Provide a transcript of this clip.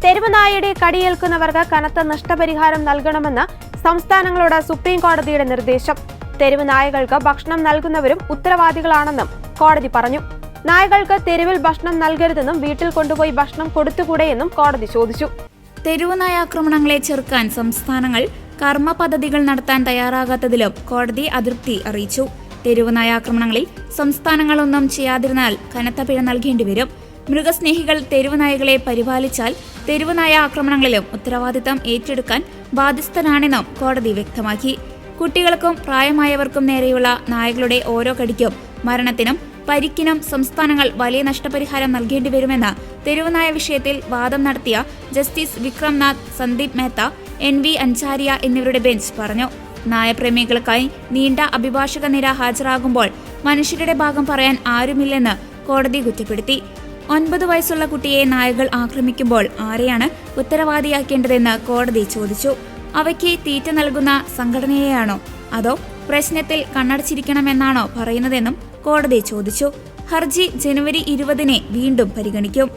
തെരുവ് നായയുടെ കടിയേൽക്കുന്നവർക്ക് കനത്ത നഷ്ടപരിഹാരം നൽകണമെന്ന് സംസ്ഥാനങ്ങളോട് സുപ്രീം കോടതിയുടെ നിർദ്ദേശം. തെരുവ് നായകൾക്ക് ഭക്ഷണം നൽകുന്നവരും ഉത്തരവാദികളാണെന്നും കോടതി പറഞ്ഞു. നായകൾക്ക് തെരുവിൽ ഭക്ഷണം നൽകരുതെന്നും വീട്ടിൽ കൊണ്ടുപോയി ഭക്ഷണം കൊടുത്തുകൂടെയെന്നും കോടതി ചോദിച്ചു. തെരുവ് നായ ആക്രമണങ്ങളെ ചെറുക്കാൻ സംസ്ഥാനങ്ങൾ കർമ്മ പദ്ധതികൾ നടത്താൻ തയ്യാറാകാത്തതിലും കോടതി അതൃപ്തി അറിയിച്ചു. തെരുവ് നായ ആക്രമണങ്ങളിൽ സംസ്ഥാനങ്ങളൊന്നും ചെയ്യാതിരുന്നാൽ കനത്ത പിഴ നൽകേണ്ടി വരും. മൃഗസ്നേഹികൾ തെരുവ് നായകളെ പരിപാലിച്ചാൽ തെരുവ് നായ ആക്രമണങ്ങളിലും ഉത്തരവാദിത്തം ഏറ്റെടുക്കാൻ ബാധ്യസ്ഥരാണെന്നും കോടതി വ്യക്തമാക്കി. കുട്ടികൾക്കും പ്രായമായവർക്കും നേരെയുള്ള നായകളുടെ ഓരോ കടിക്കും മരണത്തിനും പരിക്കിനും സംസ്ഥാനങ്ങൾ വലിയ നഷ്ടപരിഹാരം നൽകേണ്ടി വരുമെന്ന് തെരുവുനായ വിഷയത്തിൽ വാദം നടത്തിയ ജസ്റ്റിസ് വിക്രംനാഥ്, സന്ദീപ് മേത്ത, NV അൻചാരിയ എന്നിവരുടെ ബെഞ്ച് പറഞ്ഞു. നായപ്രേമികൾക്കായി നീണ്ട അഭിഭാഷക നിര ഹാജരാകുമ്പോൾ മനുഷ്യരുടെ ഭാഗം പറയാൻ ആരുമില്ലെന്ന് കോടതി കുറ്റപ്പെടുത്തി. 9 വയസ്സുള്ള കുട്ടിയെ നായകൾ ആക്രമിക്കുമ്പോൾ ആരെയാണ് ഉത്തരവാദിയാക്കേണ്ടതെന്ന് കോടതി ചോദിച്ചു. അവയ്ക്ക് തീറ്റ നൽകുന്ന സംഘടനയെയാണോ അതോ പ്രശ്നത്തിൽ കണ്ണടച്ചിരിക്കണമെന്നാണോ പറയുന്നതെന്നും കോടതി ചോദിച്ചു. ഹർജി ജനുവരി 20 വീണ്ടും പരിഗണിക്കും.